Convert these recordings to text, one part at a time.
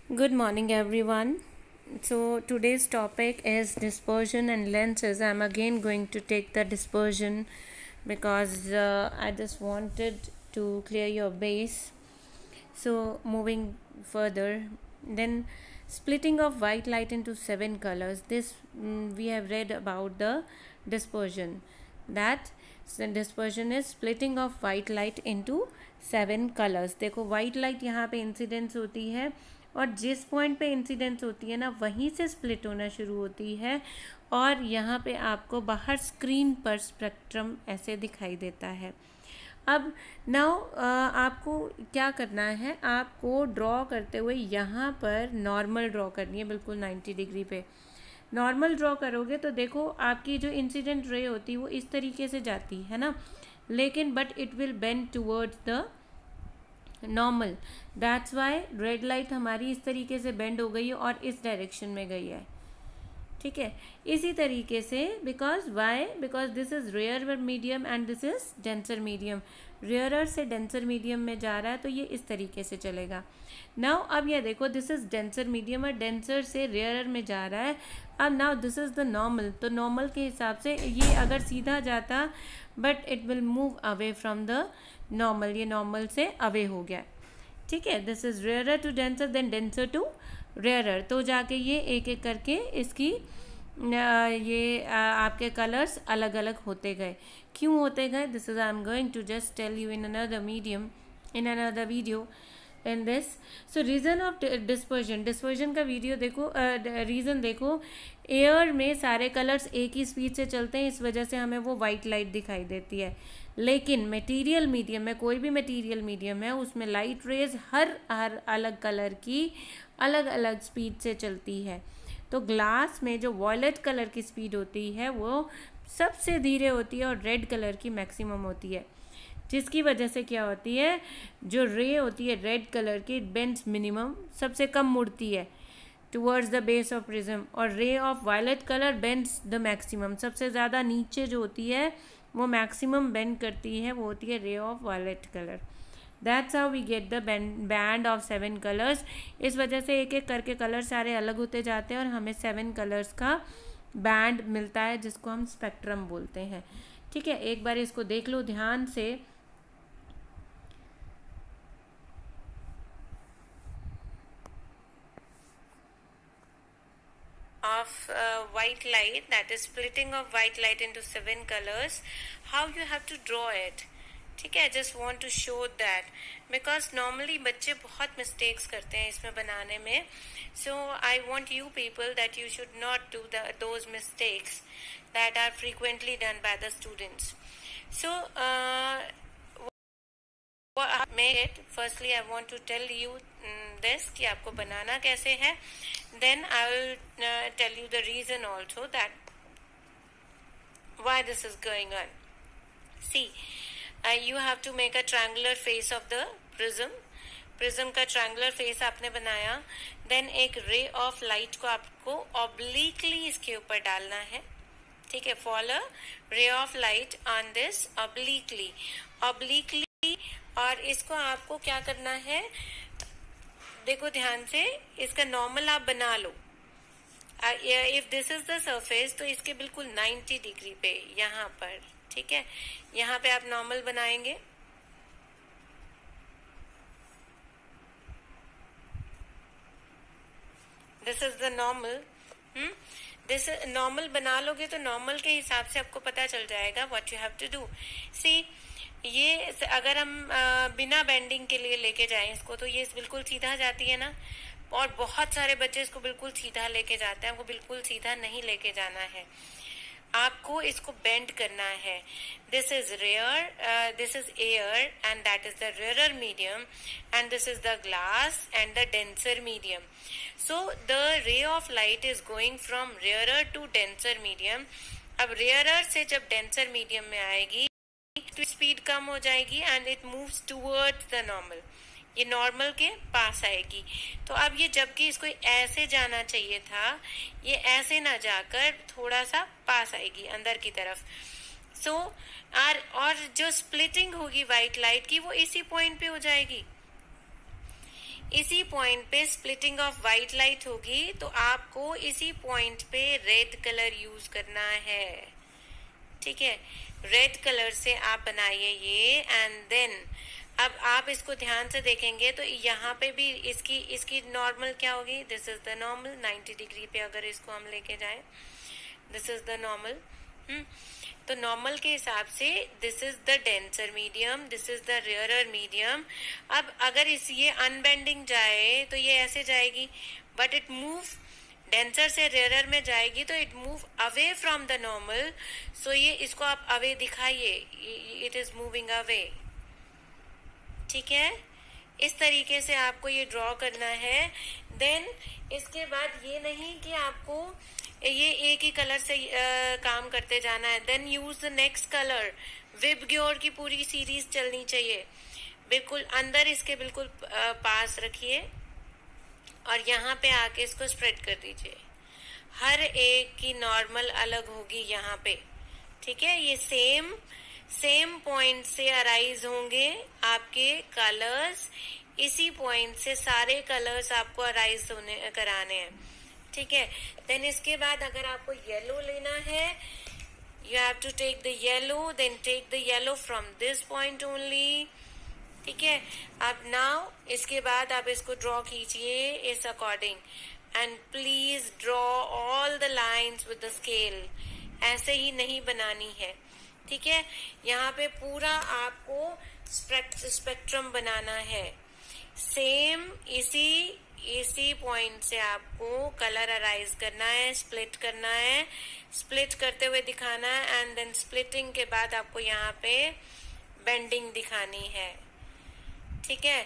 Good morning, everyone. So, today's topic is dispersion and lenses. I'm again going to take the dispersion because I just wanted to clear your base. So, moving further, then splitting of white light into 7 colors. This we have read about the dispersion. That dispersion is splitting of white light into 7 colors. देखो white light यहाँ पे incidence होती है और जिस point पे incidence होती है ना वहीं से स्प्लिट होना शुरू होती है और यहाँ पे आपको बाहर स्क्रीन पर स्पेक्ट्रम ऐसे दिखाई देता है। अब नाउ आपको क्या करना है, आपको ड्रॉ करते हुए यहाँ पर नॉर्मल ड्रॉ करनी है, बिल्कुल 90 डिग्री पे नॉर्मल ड्रॉ करोगे तो देखो आपकी जो इंसिडेंट रे होती है वो इस तरीके से जाती है ना, लेकिन but it will bend towards the normal. That's why red light हमारी इस तरीके से बेंड हो गई है और इस डायरेक्शन में गई है। ठीक है, इसी तरीके से because this is rare medium and this is denser medium. Rarer से डेंसर मीडियम में जा रहा है तो ये इस तरीके से चलेगा। नाउ अब ये देखो दिस इज डेंसर मीडियम और डेंसर से रेयरर में जा रहा है। अब now this is the normal, तो नॉर्मल के हिसाब से ये अगर सीधा जाता but it will move away from the normal, ये नॉर्मल से अवे हो गया। ठीक है, this is rarer to denser then denser to rarer, तो जाके ये एक एक करके इसकी ये आपके कलर्स अलग अलग होते गए। क्यों होते गए? This is I am going to just tell you in another medium in another video in this. So reason of dispersion का वीडियो देखो, रीज़न देखो, एयर में सारे कलर्स एक ही स्पीड से चलते हैं, इस वजह से हमें वो वाइट लाइट दिखाई देती है। लेकिन मटेरियल मीडियम में, कोई भी मटेरियल मीडियम है उसमें लाइट रेज हर अलग कलर की अलग अलग स्पीड से चलती है। तो ग्लास में जो वॉयलेट कलर की स्पीड होती है वो सबसे धीरे होती है और रेड कलर की मैक्सिमम होती है, जिसकी वजह से क्या होती है, जो रे होती है रेड कलर की बेंड्स मिनिमम, सबसे कम मुड़ती है towards the base of prism, और ray of violet colour bends the maximum, सबसे ज़्यादा नीचे जो होती है वो मैक्सिमम बेंड करती है, वो होती है ray of violet colour. That's how we get the band of 7 colours. इस वजह से एक एक करके कलर सारे अलग होते जाते हैं और हमें 7 कलर्स का बैंड मिलता है, जिसको हम स्पेक्ट्रम बोलते हैं। ठीक है, एक बार इसको देख लो ध्यान से। Of white light, that is splitting of white light into 7 colors, how you have to draw it। ठीक है, just want to show that because normally बच्चे बहुत मिस्टेक्स करते हैं इसमें बनाने में। So I want you people that you should not do those mistakes that are frequently done by the students. So firstly I want to tell you this कि आपको बनाना कैसे है, then I will tell you the reason also that why this is going on. See, you have to make a triangular face of the prism का triangular face आपने बनाया, then एक ray of light को आपको obliquely इसके ऊपर डालना है। ठीक है, follow ray of light on this obliquely, और इसको आपको क्या करना है, देखो ध्यान से, इसका नॉर्मल आप बना लो। If this is the surface तो इसके बिल्कुल 90 डिग्री पे यहाँ पर, ठीक है, यहाँ पे आप नॉर्मल बनाएंगे। This is the normal. This normal बना लोगे तो नॉर्मल के हिसाब से आपको पता चल जाएगा what you have to do. See, ये अगर हम बिना बेंडिंग के लिए लेके जाएं इसको तो ये बिल्कुल सीधा जाती है ना, और बहुत सारे बच्चे इसको बिल्कुल सीधा लेके जाते हैं। आपको बिल्कुल सीधा नहीं लेके जाना है, आपको इसको बेंड करना है। This is rare, this is air and that is the rarer medium, and this is the glass and the denser medium. So the ray of light is going from rarer to denser medium. अब rarer से जब denser medium में आएगी तो speed कम हो जाएगी and it moves towards the normal, ये normal के पास आएगी। तो अब ये जबकि इसको ऐसे जाना चाहिए था, ये ऐसे ना जाकर थोड़ा सा पास आएगी अंदर की तरफ। सो और जो स्प्लिटिंग होगी वाइट लाइट की वो इसी पॉइंट पे हो जाएगी। इसी पॉइंट पे स्प्लिटिंग ऑफ वाइट लाइट होगी, तो आपको इसी पॉइंट पे रेड कलर यूज करना है। ठीक है, रेड कलर से आप बनाइए ये। एंड देन अब आप इसको ध्यान से देखेंगे तो यहाँ पे भी इसकी नॉर्मल क्या होगी, this is the normal. 90 degree पे अगर इसको हम लेके जाएं, दिस इज द नॉर्मल। तो नॉर्मल के हिसाब से this is the denser medium, this is the rarer medium. अब अगर ये अनबेंडिंग जाए तो ये ऐसे जाएगी, बट इट मूव डेंसर से रेयरर में जाएगी तो it move away from the normal. So ये इसको आप अवे दिखाइए, इट इज मूविंग अवे। ठीक है, इस तरीके से आपको ये ड्रॉ करना है। देन इसके बाद ये नहीं कि आपको ये एक ही कलर से काम करते जाना है। Then use the next colour. VIBGYOR की पूरी सीरीज चलनी चाहिए, बिल्कुल अंदर इसके बिल्कुल पास रखिए और यहाँ पे आके इसको स्प्रेड कर दीजिए। हर एक की नॉर्मल अलग होगी यहाँ पे। ठीक है, ये सेम पॉइंट से अराइज होंगे आपके कलर्स। इसी पॉइंट से सारे कलर्स आपको अराइज कराने हैं। ठीक है, देन इसके बाद अगर आपको येलो लेना है, you have to take the yellow, then take the yellow from this point only. ठीक है, अब नाउ इसके बाद आप इसको ड्रॉ कीजिए इस according, and please draw all the lines with the scale. ऐसे ही नहीं बनानी है। ठीक है, यहाँ पे पूरा आपको स्पेक्ट्रम बनाना है। सेम इसी पॉइंट से आपको कलर अराइज करना है, स्प्लिट करना है, स्प्लिट करते हुए दिखाना है। एंड देन स्प्लिटिंग के बाद आपको यहाँ पे बेंडिंग दिखानी है। ठीक है,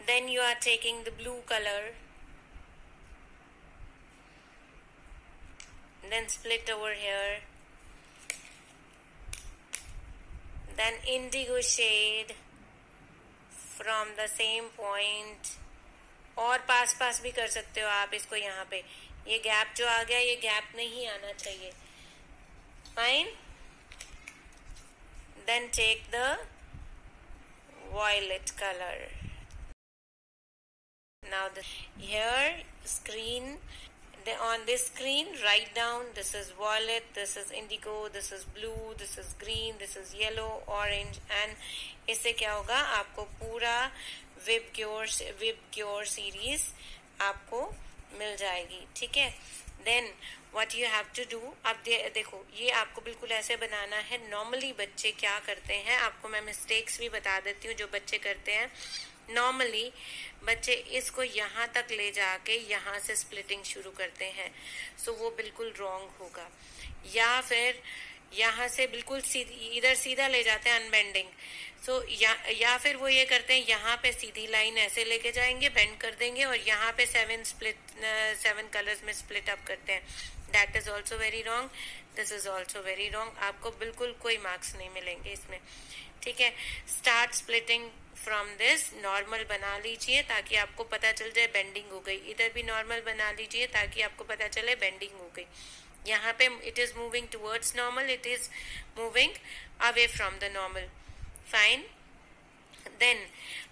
then you are taking the blue color, then split over here, then indigo shade from the same point, और पास भी कर सकते हो आप इसको। यहाँ पे ये गैप जो आ गया, ये गैप नहीं आना चाहिए। Fine, then take the violet color. Now here screen, on this screen write down this is violet, this is indigo, this is blue, this is green, this is yellow, orange, and इससे क्या होगा, आपको पूरा VIBGYOR series आपको मिल जाएगी। ठीक है, then what you have to do, अब देखो ये आपको बिल्कुल ऐसे बनाना है। नॉर्मली बच्चे क्या करते हैं, आपको मैं मिस्टेक्स भी बता देती हूँ जो बच्चे करते हैं। नॉर्मली बच्चे इसको यहाँ तक ले जाके यहाँ से स्प्लिटिंग शुरू करते हैं, सो वो बिल्कुल रॉन्ग होगा। या फिर यहाँ से बिल्कुल इधर सीधा ले जाते हैं अनबेंडिंग। सो या फिर वो ये करते हैं, यहाँ पे सीधी लाइन ऐसे लेके जाएंगे, बेंड कर देंगे और यहाँ पे 7 कलर्स में स्प्लिट अप करते हैं। That is also very wrong, this is also very wrong. आपको बिल्कुल कोई मार्क्स नहीं मिलेंगे इसमें। ठीक है, start splitting from this. Normal बना लीजिए ताकि आपको पता चल जाए बेंडिंग हो गई। इधर भी नॉर्मल बना लीजिए ताकि आपको पता चले बेंडिंग हो गई। यहाँ पे it is moving towards normal, it is moving away from the normal. Fine, then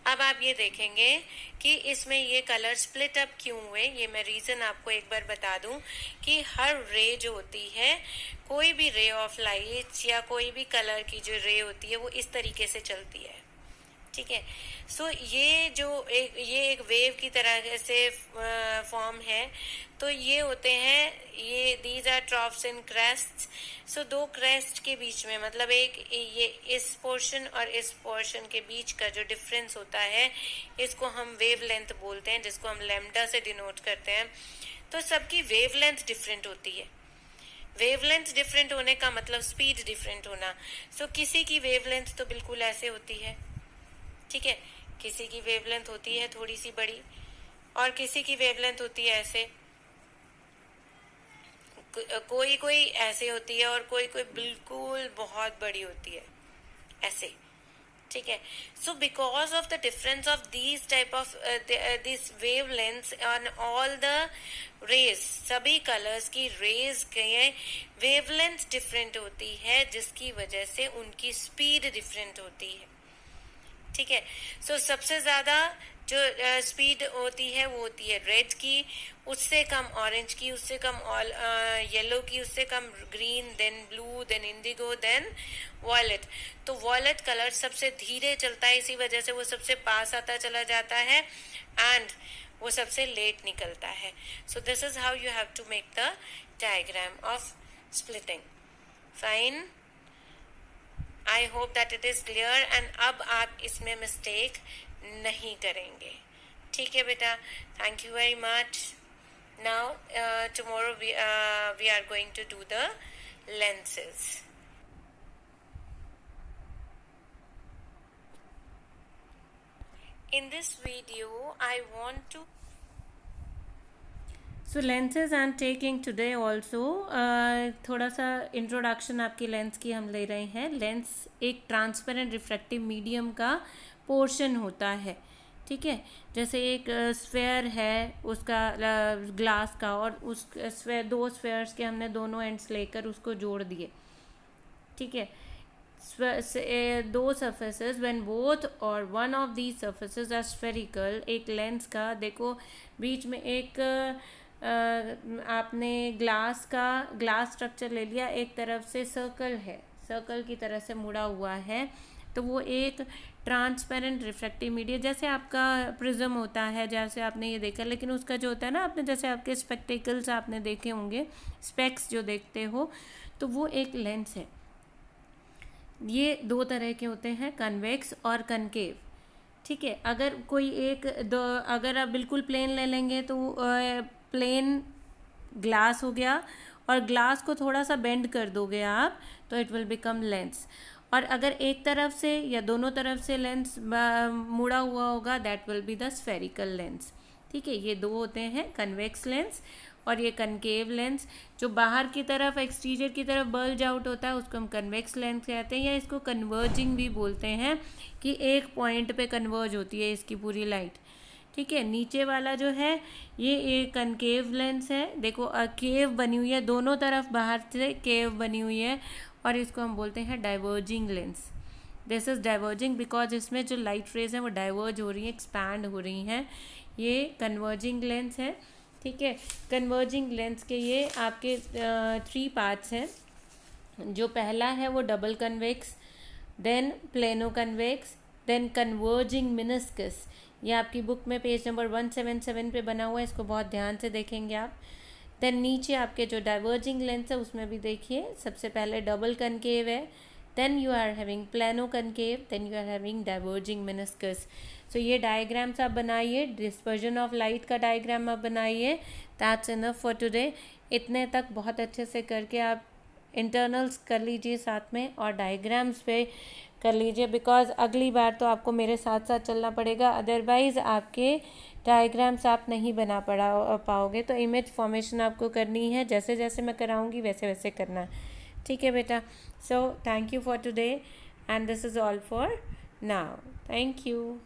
अब आप ये देखेंगे कि इसमें ये कलर स्प्लिट अप क्यों हुए। ये मैं रीजन आपको एक बार बता दूं कि हर रे जो होती है, कोई भी रे ऑफ लाइट या कोई भी कलर की जो रे होती है वो इस तरीके से चलती है। ठीक है, सो ये जो एक वेव की तरह से फॉर्म है, तो ये होते हैं, ये these are troughs and crest. So दो क्रेस्ट के बीच में, मतलब एक ये इस पोर्शन और इस पोर्शन के बीच का जो डिफरेंस होता है, इसको हम वेव लेंथ बोलते हैं, जिसको हम लैम्डा से डिनोट करते हैं। तो सबकी वेव लेंथ डिफरेंट होती है। वेवलेंथ डिफरेंट होने का मतलब स्पीड डिफरेंट होना। सो किसी की वेवलेंथ तो बिल्कुल ऐसे होती है, ठीक है, किसी की वेवलेंथ होती है थोड़ी सी बड़ी और किसी की वेवलेंथ होती है ऐसे, कोई ऐसे होती है और कोई बिल्कुल बहुत बड़ी होती है ऐसे। ठीक है. So because of the difference of these type of this wavelength on all the rays, सभी कलर्स की रेज के वेव लेंथ डिफरेंट होती है, जिसकी वजह से उनकी स्पीड डिफरेंट होती है. ठीक है. सो सबसे ज्यादा जो स्पीड होती है वो होती है रेड की, उससे कम ऑरेंज की, उससे कम येलो की, उससे कम green, then blue, then indigo, then violet. तो वॉयलेट कलर सबसे धीरे चलता है, इसी वजह से वो सबसे पास आता चला जाता है एंड वो सबसे लेट निकलता है. So this is how you have to make the diagram of splitting. Fine. I hope that it is clear and अब आप इसमें मिस्टेक नहीं करेंगे. ठीक है बेटा. Thank you very much. Now tomorrow we are going to do the lenses. In this video I want to so lenses I am taking today also. थोड़ा सा इंट्रोडक्शन आपकी लेंस की हम ले रहे हैं. लेंस एक ट्रांसपेरेंट रिफ्रैक्टिव मीडियम का पोर्शन होता है. ठीक है. जैसे एक स्फेयर है उसका ग्लास का, और उस दो स्फेयर्स के हमने दोनों एंड्स लेकर उसको जोड़ दिए. ठीक है. दो सर्फेसेस व्हेन बोथ और one of these surfaces are spherical. एक लेंस का देखो बीच में एक आपने ग्लास स्ट्रक्चर ले लिया, एक तरफ से सर्कल है, सर्कल की तरह से मुड़ा हुआ है, तो वो एक ट्रांसपेरेंट रिफ्रैक्टिव मीडियम, जैसे आपका प्रिज्म होता है, जैसे आपने ये देखा, लेकिन उसका जो होता है ना, आपने जैसे आपके स्पेक्टिकल्स आपने देखे होंगे, स्पेक्स जो देखते हो, तो वो एक लेंस है. ये दो तरह के होते हैं, कन्वेक्स और कनकेव. ठीक है. अगर कोई अगर आप बिल्कुल प्लेन ले लेंगे तो प्लेन ग्लास हो गया, और ग्लास को थोड़ा सा बेंड कर दोगे आप तो इट विल बिकम लेंस. और अगर एक तरफ से या दोनों तरफ से लेंस मुड़ा हुआ होगा, that will be the spherical lens. ठीक है. ये दो होते हैं, कन्वेक्स लेंस और ये कनकेव लेंस. जो बाहर की तरफ एक्सटीरियर की तरफ बल्ज आउट होता है उसको हम कन्वेक्स लेंस कहते हैं, या इसको कन्वर्जिंग भी बोलते हैं, कि एक पॉइंट पे कन्वर्ज होती है इसकी पूरी लाइट. ठीक है. नीचे वाला जो है ये एक कनकेव लेंस है. देखो केव बनी हुई है, दोनों तरफ बाहर से केव बनी हुई है, और इसको हम बोलते हैं diverging lens. This is diverging because इसमें जो लाइट रेज हैं वो डाइवर्ज हो रही हैं, एक्सपैंड हो रही हैं. ये कन्वर्जिंग लेंस है. ठीक है. कन्वर्जिंग लेंस के ये आपके 3 पार्ट्स हैं. जो पहला है वो double convex, then plano convex, then converging meniscus. ये आपकी बुक में पेज नंबर 177 पे बना हुआ है, इसको बहुत ध्यान से देखेंगे आप. देन नीचे आपके जो डाइवर्जिंग लेंस है उसमें भी देखिए, सबसे पहले डबल कनकेव है, then you are having plano concave, then you are having diverging meniscus. So ये डायग्राम्स आप बनाइए, डिस्पर्जन ऑफ लाइट का डायग्राम आप बनाइए. That's enough for today. इतने तक बहुत अच्छे से करके आप इंटरनल्स कर लीजिए साथ में, और डायग्राम्स पे कर लीजिए, बिकॉज अगली बार तो आपको मेरे साथ साथ चलना पड़ेगा, अदरवाइज़ आपके डायग्राम्स आप नहीं बना पाओगे. तो इमेज फॉर्मेशन आपको करनी है, जैसे जैसे मैं कराऊंगी वैसे वैसे करना. ठीक है बेटा. So thank you for today and this is all for now. Thank you.